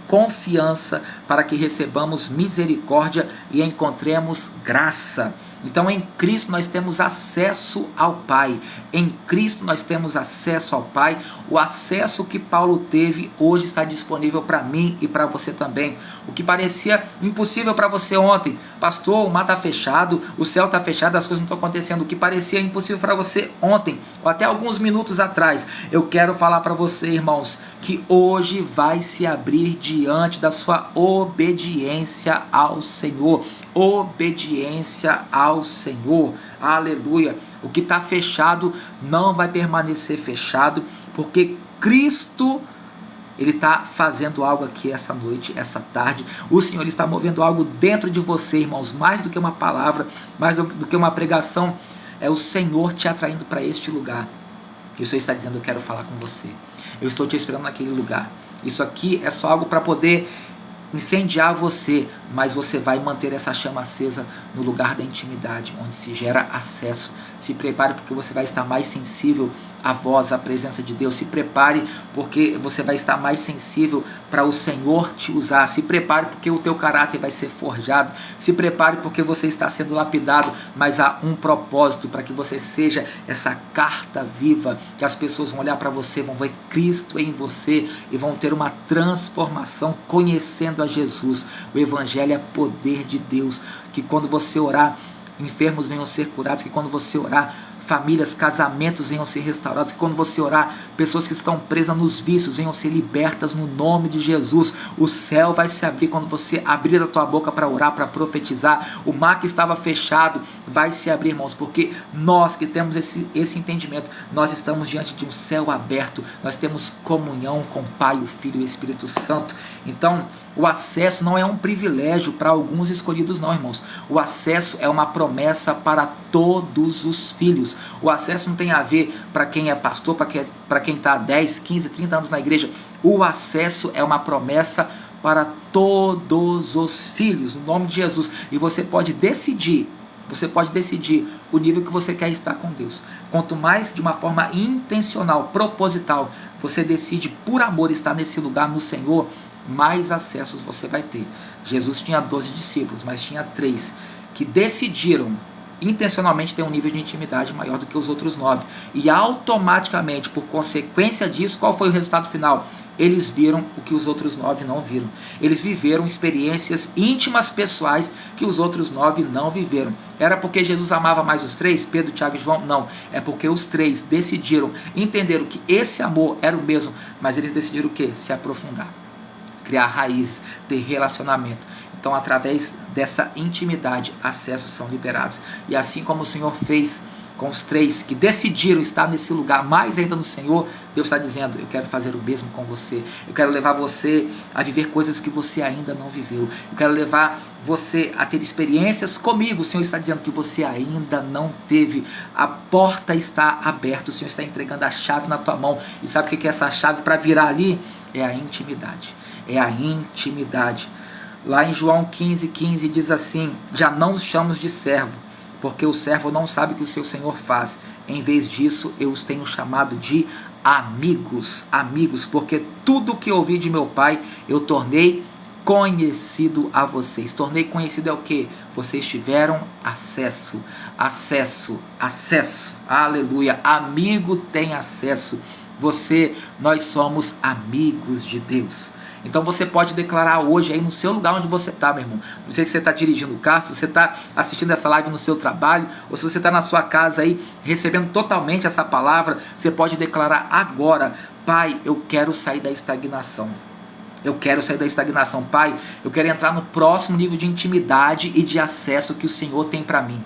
para que recebamos misericórdia e encontremos graça. Então em Cristo nós temos acesso ao Pai, em Cristo nós temos acesso ao Pai. O acesso que Paulo teve hoje está disponível para mim e para você também. O que parecia impossível para você ontem, pastor, o mar está fechado, o céu está fechado, as coisas não estão acontecendo. O que parecia impossível para você ontem, ou até alguns minutos atrás, eu quero falar para você, irmãos, que hoje vai se abrir diante da sua obediência ao Senhor. Obediência ao Senhor. Aleluia. O que está fechado não vai permanecer fechado, porque Cristo, Ele está fazendo algo aqui essa noite, essa tarde. O Senhor está movendo algo dentro de você, irmãos, mais do que uma palavra, mais do que uma pregação. É o Senhor te atraindo para este lugar. E o Senhor está dizendo, eu quero falar com você. Eu estou te esperando naquele lugar. Isso aqui é só algo para poder incendiar você, mas você vai manter essa chama acesa no lugar da intimidade, onde se gera acesso. Se prepare, porque você vai estar mais sensível à voz, à presença de Deus. Se prepare, porque você vai estar mais sensível para o Senhor te usar. Se prepare, porque o teu caráter vai ser forjado. Se prepare, porque você está sendo lapidado, mas há um propósito, para que você seja essa carta viva, que as pessoas vão olhar para você, vão ver Cristo em você e vão ter uma transformação conhecendo a Jesus. O Evangelho é poder de Deus, que quando você orar, enfermos venham ser curados, que quando você orar, famílias, casamentos venham ser restaurados, que quando você orar, pessoas que estão presas nos vícios venham ser libertas no nome de Jesus. O céu vai se abrir quando você abrir a tua boca para orar, para profetizar. O mar que estava fechado vai se abrir, irmãos, porque nós que temos esse entendimento, nós estamos diante de um céu aberto, nós temos comunhão com o Pai, o Filho e o Espírito Santo. Então, o acesso não é um privilégio para alguns escolhidos não, irmãos. O acesso é uma promessa para todos os filhos. O acesso não tem a ver para quem é pastor, para quem está há 10, 15, 30 anos na igreja. O acesso é uma promessa para todos os filhos, no nome de Jesus. E você pode decidir o nível que você quer estar com Deus. Quanto mais de uma forma intencional, proposital, você decide por amor estar nesse lugar no Senhor, mais acessos você vai ter. Jesus tinha 12 discípulos, mas tinha 3 que decidiram intencionalmente ter um nível de intimidade maior do que os outros 9. E automaticamente, por consequência disso, qual foi o resultado final? Eles viram o que os outros 9 não viram. Eles viveram experiências íntimas pessoais que os outros 9 não viveram. Era porque Jesus amava mais os 3, Pedro, Tiago e João? Não. É porque os 3 decidiram, entenderam que esse amor era o mesmo, mas eles decidiram o quê? Se aprofundar, criar raízes, ter relacionamento. Então, através dessa intimidade, acessos são liberados. E assim como o Senhor fez com os 3 que decidiram estar nesse lugar, mais ainda no Senhor, Deus está dizendo, eu quero fazer o mesmo com você. Eu quero levar você a viver coisas que você ainda não viveu. Eu quero levar você a ter experiências comigo. O Senhor está dizendo que você ainda não teve. A porta está aberta, o Senhor está entregando a chave na tua mão. E sabe o que é essa chave para virar ali? É a intimidade. É a intimidade. Lá em João 15,15 diz assim: já não os chamo de servo, porque o servo não sabe o que o seu senhor faz. Em vez disso, eu os tenho chamado de amigos. Amigos, porque tudo que ouvi de meu Pai, eu tornei conhecido a vocês. Tornei conhecido é o que? Vocês tiveram acesso. Aleluia. Amigo tem acesso. Nós somos amigos de Deus. Então você pode declarar hoje aí no seu lugar onde você está, meu irmão. Não sei se você está dirigindo o carro, se você está assistindo essa live no seu trabalho, ou se você está na sua casa aí recebendo totalmente essa palavra, você pode declarar agora: Pai, eu quero sair da estagnação. Eu quero sair da estagnação, Pai. Eu quero entrar no próximo nível de intimidade e de acesso que o Senhor tem para mim.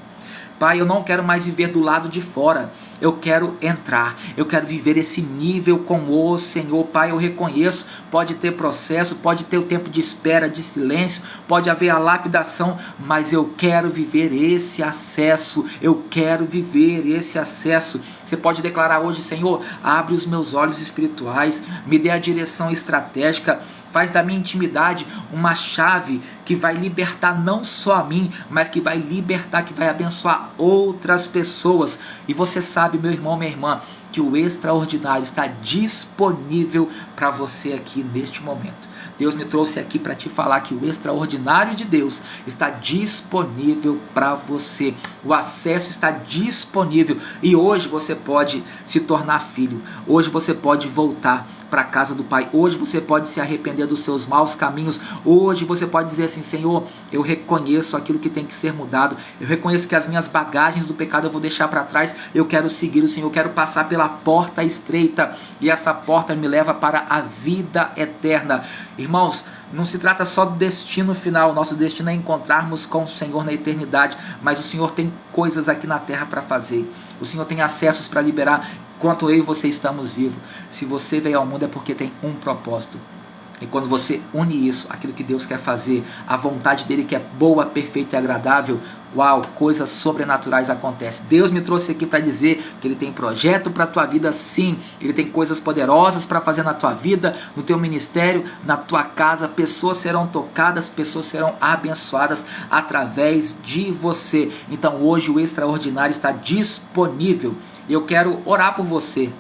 Pai, eu não quero mais viver do lado de fora. Eu quero entrar. Eu quero viver esse nível com o Senhor. Pai, eu reconheço. Pode ter processo, pode ter o tempo de espera, de silêncio, pode haver a lapidação, mas eu quero viver esse acesso. Eu quero viver esse acesso. Você pode declarar hoje: Senhor, abre os meus olhos espirituais, me dê a direção estratégica, faz da minha intimidade uma chave que vai libertar não só a mim, mas que vai libertar, que vai abençoar outras pessoas. E você sabe, meu irmão, minha irmã, que o extraordinário está disponível para você aqui neste momento. Deus me trouxe aqui para te falar que o extraordinário de Deus está disponível para você. O acesso está disponível e hoje você pode se tornar filho. Hoje você pode voltar para a casa do Pai. Hoje você pode se arrepender dos seus maus caminhos. Hoje você pode dizer assim: Senhor, eu reconheço aquilo que tem que ser mudado. Eu reconheço que as minhas bagagens do pecado eu vou deixar para trás. Eu quero seguir o Senhor. Eu quero passar pela porta estreita e essa porta me leva para a vida eterna. Irmãos, não se trata só do destino final. Nosso destino é encontrarmos com o Senhor na eternidade, mas o Senhor tem coisas aqui na terra para fazer. O Senhor tem acessos para liberar enquanto eu e você estamos vivos. Se você veio ao mundo é porque tem um propósito. E quando você une isso, aquilo que Deus quer fazer, a vontade dele que é boa, perfeita e agradável, uau, coisas sobrenaturais acontecem. Deus me trouxe aqui para dizer que ele tem projeto para a tua vida, sim. Ele tem coisas poderosas para fazer na tua vida, no teu ministério, na tua casa. Pessoas serão tocadas, pessoas serão abençoadas através de você. Então hoje o extraordinário está disponível. Eu quero orar por você.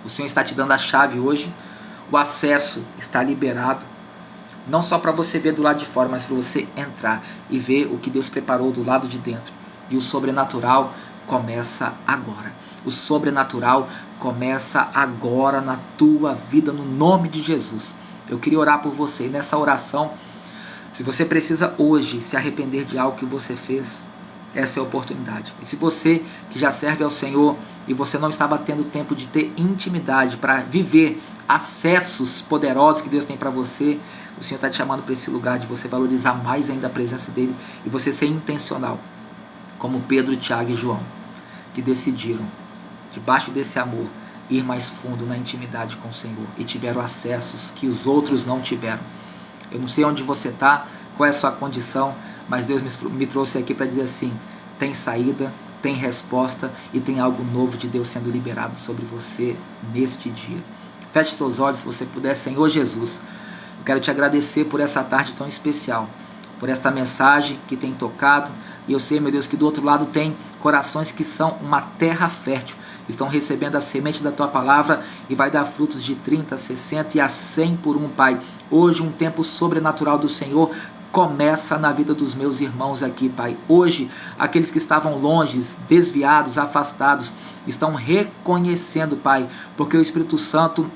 O Senhor está te dando a chave hoje. O acesso está liberado, não só para você ver do lado de fora, mas para você entrar e ver o que Deus preparou do lado de dentro. E o sobrenatural começa agora. O sobrenatural começa agora na tua vida, no nome de Jesus. Eu queria orar por você. E nessa oração, se você precisa hoje se arrepender de algo que você fez, essa é a oportunidade. E se você que já serve ao Senhor e você não estava tendo tempo de ter intimidade para viver acessos poderosos que Deus tem para você, o Senhor está te chamando para esse lugar de você valorizar mais ainda a presença dele e você ser intencional, como Pedro, Tiago e João, que decidiram, debaixo desse amor, ir mais fundo na intimidade com o Senhor e tiveram acessos que os outros não tiveram. Eu não sei onde você está, qual é a sua condição, mas Deus me trouxe aqui para dizer assim: tem saída, tem resposta e tem algo novo de Deus sendo liberado sobre você neste dia. Feche seus olhos se você puder. Senhor Jesus, eu quero te agradecer por essa tarde tão especial, por esta mensagem que tem tocado. E eu sei, meu Deus, que do outro lado tem corações que são uma terra fértil, estão recebendo a semente da tua palavra e vai dar frutos de 30, 60 e a 100 por um, Pai. Hoje um tempo sobrenatural do Senhor começa na vida dos meus irmãos aqui, Pai. Hoje, aqueles que estavam longe, desviados, afastados, estão reconhecendo, Pai, porque o Espírito Santo,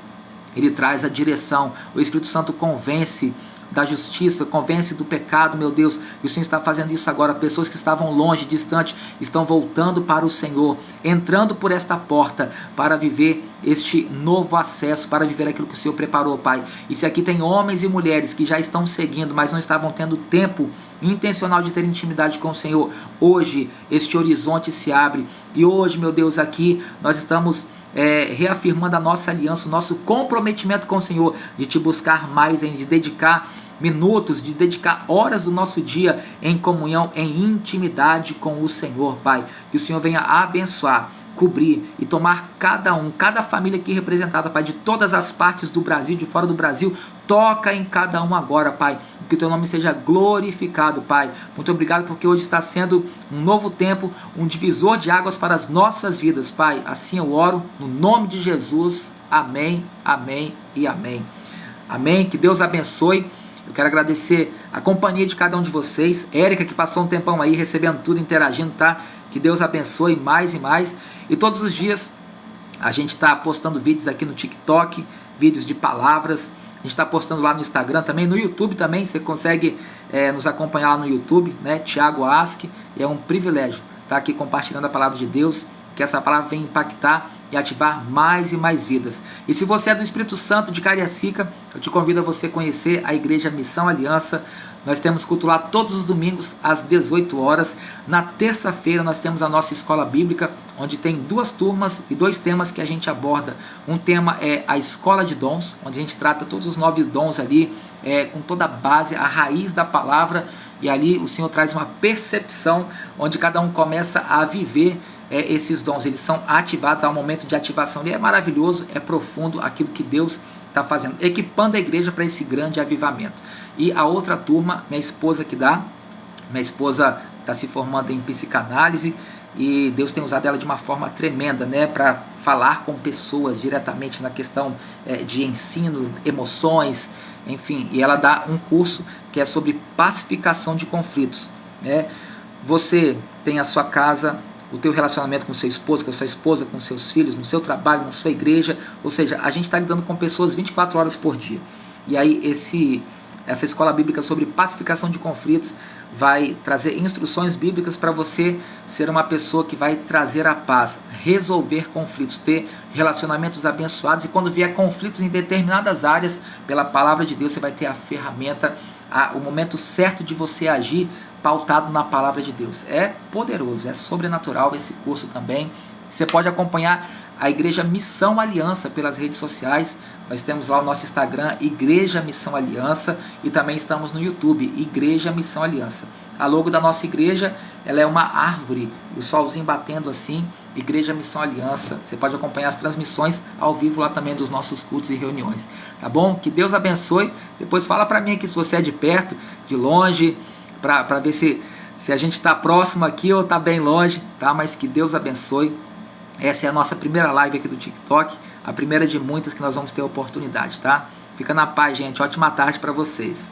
ele traz a direção. O Espírito Santo convence da justiça, convence do pecado, meu Deus, e o Senhor está fazendo isso agora. Pessoas que estavam longe, distantes, estão voltando para o Senhor, entrando por esta porta para viver este novo acesso, para viver aquilo que o Senhor preparou, Pai. E se aqui tem homens e mulheres que já estão seguindo, mas não estavam tendo tempo intencional de ter intimidade com o Senhor, hoje este horizonte se abre, e hoje, meu Deus, aqui nós estamos reafirmando a nossa aliança, o nosso comprometimento com o Senhor, de te buscar mais, de dedicar minutos, de dedicar horas do nosso dia em comunhão, em intimidade com o Senhor, Pai. Que o Senhor venha abençoar, cobrir e tomar cada família aqui representada, Pai, de todas as partes do Brasil, de fora do Brasil. Toca em cada um agora, Pai, que o teu nome seja glorificado, Pai. Muito obrigado, porque hoje está sendo um novo tempo, um divisor de águas para as nossas vidas, Pai. Assim eu oro, no nome de Jesus. Amém, amém e amém. Amém, que Deus abençoe. Eu quero agradecer a companhia de cada um de vocês. Érica, que passou um tempão aí recebendo tudo, interagindo, tá? Que Deus abençoe mais e mais. E todos os dias a gente está postando vídeos aqui no TikTok, vídeos de palavras. A gente está postando lá no Instagram também, no YouTube também. Você consegue nos acompanhar lá no YouTube, né? Thiago Ask. E é um privilégio estar aqui compartilhando a palavra de Deus. Que essa palavra venha impactar e ativar mais e mais vidas. E se você é do Espírito Santo de Cariacica, eu te convido a você conhecer a Igreja Missão Aliança. Nós temos culto lá todos os domingos às 18 horas. Na terça-feira nós temos a nossa escola bíblica, onde tem 2 turmas e 2 temas que a gente aborda. Um tema é a escola de dons, onde a gente trata todos os 9 dons ali, com toda a base, a raiz da palavra. E ali o Senhor traz uma percepção, onde cada um começa a viver esses dons. Eles são ativados, há um momento de ativação ali. É maravilhoso, é profundo aquilo que Deus está fazendo, equipando a igreja para esse grande avivamento. E a outra turma, minha esposa está se formando em psicanálise, e Deus tem usado ela de uma forma tremenda, né, para falar com pessoas diretamente na questão de ensino, emoções, enfim. E ela dá um curso que é sobre pacificação de conflitos, né? Você tem a sua casa, o teu relacionamento com seu esposo, com a sua esposa, com seus filhos, no seu trabalho, na sua igreja. Ou seja, a gente está lidando com pessoas 24 horas por dia. E aí essa escola bíblica sobre pacificação de conflitos vai trazer instruções bíblicas para você ser uma pessoa que vai trazer a paz, resolver conflitos, ter relacionamentos abençoados. E quando vier conflitos em determinadas áreas, pela palavra de Deus, você vai ter a ferramenta, o momento certo de você agir, pautado na palavra de Deus. É poderoso, é sobrenatural esse curso também. Você pode acompanhar a Igreja Missão Aliança pelas redes sociais. Nós temos lá o nosso Instagram, Igreja Missão Aliança, e também estamos no YouTube, Igreja Missão Aliança. A logo da nossa igreja, ela é uma árvore, o solzinho batendo assim, Igreja Missão Aliança. Você pode acompanhar as transmissões ao vivo lá também dos nossos cultos e reuniões, tá bom? Que Deus abençoe. Depois fala para mim aqui se você é de perto, de longe, para ver se a gente está próximo aqui ou está bem longe, tá? Mas que Deus abençoe. Essa é a nossa primeira live aqui do TikTok, a primeira de muitas que nós vamos ter a oportunidade, tá? Fica na paz, gente. Ótima tarde para vocês.